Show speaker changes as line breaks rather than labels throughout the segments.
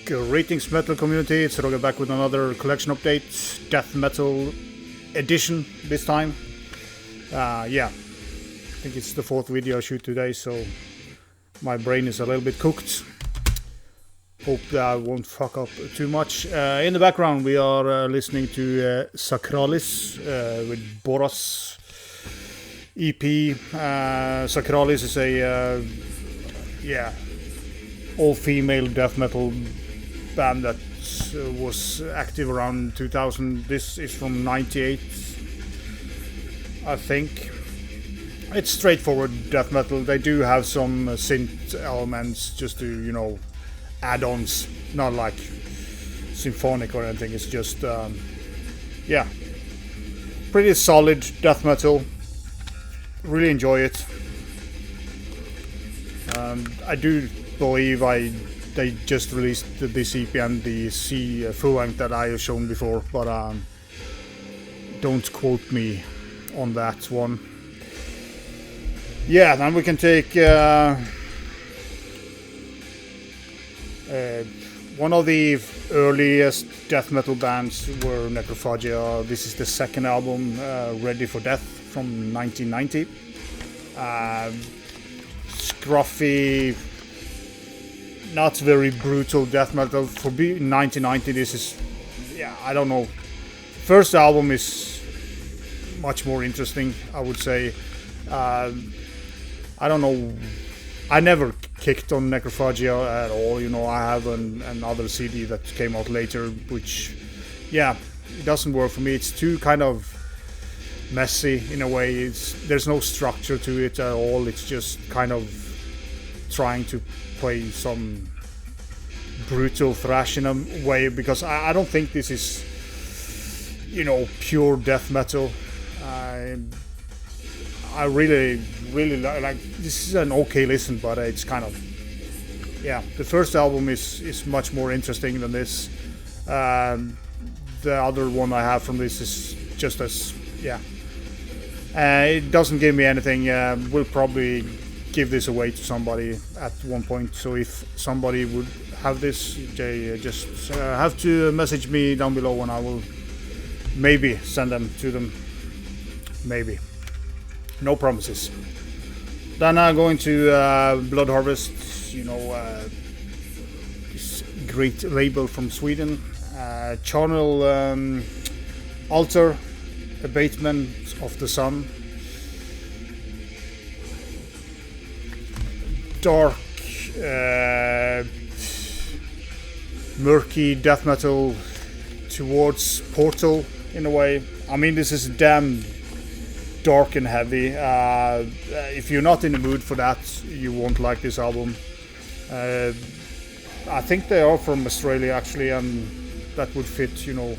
Greetings metal community, it's Roger back with another collection update, death metal edition this time. Yeah, I think it's the fourth video I shoot today, so my brain is a little bit cooked. Hope that I won't fuck up too much. In the background we are listening to Sacralis with Bortas EP. Sacralis is a all-female death metal band that was active around 2000. This is from 98, I think. It's straightforward death metal. They do have some synth elements just to, you know, add-ons, not like symphonic or anything. It's just pretty solid death metal. Really enjoy it. I do believe they just released this EP and the C full length that I have shown before, but don't quote me on that one. Yeah, then we can take one of the earliest death metal bands were Necrophagia. This is the second album, Ready for Death, from 1990. Scruffy, not very brutal death metal. For 1990, this is, I don't know. First album is much more interesting, I would say. I don't know. I never kicked on Necrophagia at all. You know, I have another CD that came out later, which, it doesn't work for me. It's too kind of messy in a way. There's no structure to it at all. It's just kind of trying to play some brutal thrash in a way, because I don't think this is, you know, pure death metal. I really like this. Is an okay listen, but it's kind of, the first album is much more interesting than this. The other one I have from this is just as, it doesn't give me anything. We'll probably give this away to somebody at one point, so if somebody would have this, they just have to message me down below and I will maybe send them to them. Maybe. No promises. Then I'm going to Blood Harvest, you know, this great label from Sweden. Charnel, Altar, Abatement of the Sun. Dark, murky death metal towards Portal in a way. I mean, this is damn dark and heavy. If you're not in the mood for that, you won't like this album. I think they are from Australia actually, and that would fit, you know,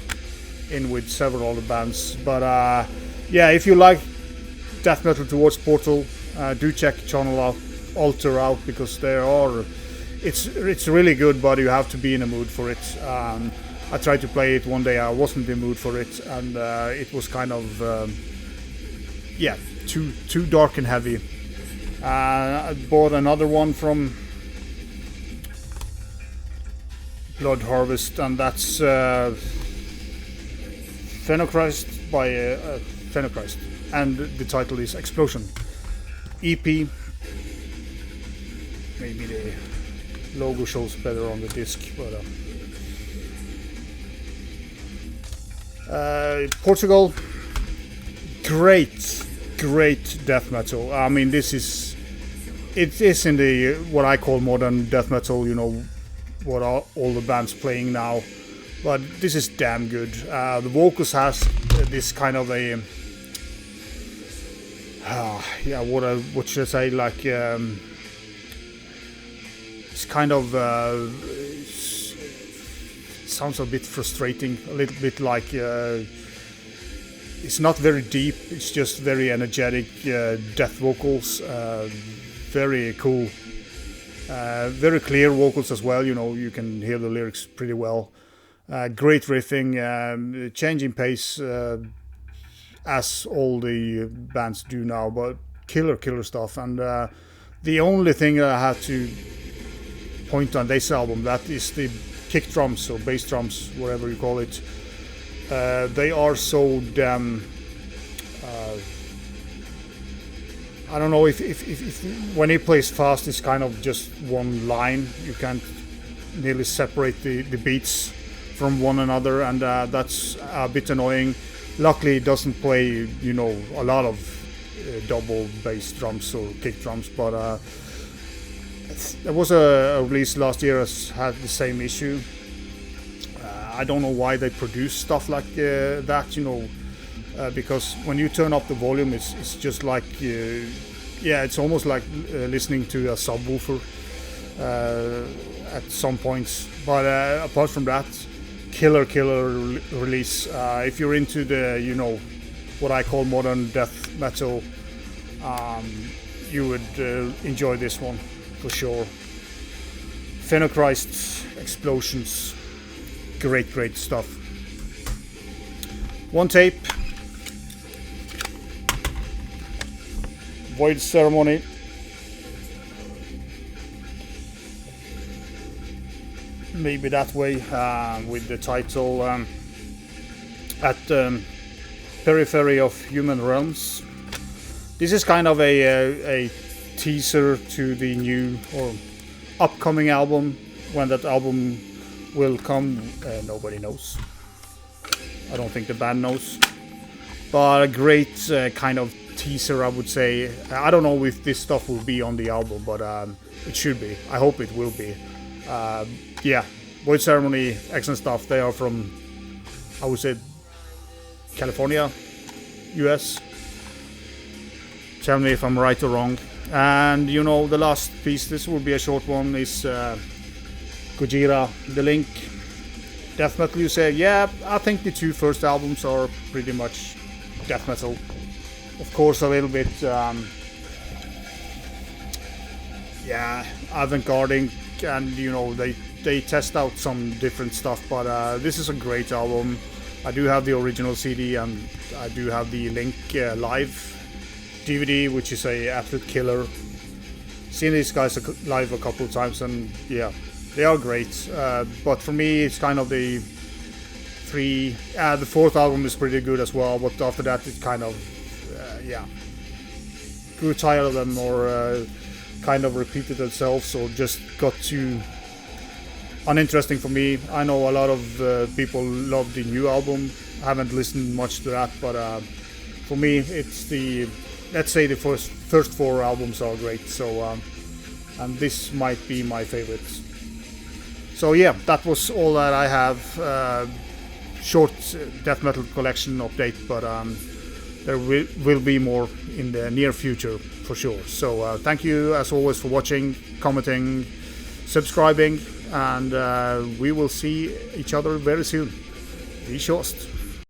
in with several other bands. But if you like death metal towards Portal, do check Charnel out. Altar out, because it's really good, but you have to be in the mood for it. I tried to play it one day, I wasn't in the mood for it, and it was kind of too dark and heavy. I bought another one from Blood Harvest, and that's Phenocryst by Phenocryst, and the title is Explosion EP. Maybe the logo shows better on the disc, but Portugal, great death metal. I mean, it is in the what I call modern death metal. You know, what are all the bands playing now, but this is damn good. The vocals has this kind of a what should I say, like. It's kind of sounds a bit frustrating, a little bit like it's not very deep, it's just very energetic death vocals, very cool, very clear vocals as well. You know, you can hear the lyrics pretty well. Great riffing, changing pace as all the bands do now, but killer stuff. And the only thing that I had to point on this album, that is the kick drums or bass drums, whatever you call it. They are so damn. I don't know if when he plays fast, it's kind of just one line. You can't nearly separate the beats from one another, and that's a bit annoying. Luckily, it doesn't play, a lot of double bass drums or kick drums, but there was a release last year that had the same issue. I don't know why they produce stuff like that, because when you turn up the volume, it's just like, it's almost like listening to a subwoofer at some points. But apart from that, killer release. If you're into the, what I call modern death metal, you would enjoy this one for sure. Phenocryst explosions, great stuff. One tape, Voidceremony. Maybe that way, with the title at Periphery of Human Realms. This is kind of a teaser to the new or upcoming album. When that album will come, nobody knows. I don't think the band knows. But a great kind of teaser, I would say. I don't know if this stuff will be on the album, but it should be. I hope it will be. Voidceremony, excellent stuff. They are from, I would say, California, US. Tell me if I'm right or wrong. And the last piece, this will be a short one, is Gojira, The Link. Death metal, you say? Yeah, I think the two first albums are pretty much death metal. Of course, a little bit, avant-garde, and they test out some different stuff. But this is a great album. I do have the original CD, and I do have the Link live DVD, which is a absolute killer. Seen these guys live a couple of times, and yeah, they are great. But for me, it's kind of the fourth album is pretty good as well. But after that, it kind of grew tired of them, or kind of repeated themselves, or just got too uninteresting for me. I know a lot of people love the new album. I haven't listened much to that, but for me, it's let's say the first four albums are great. So and this might be my favorite. So yeah, that was all that I have. Short death metal collection update, but there will be more in the near future for sure. So thank you as always for watching, commenting, subscribing, and we will see each other very soon. Be sure.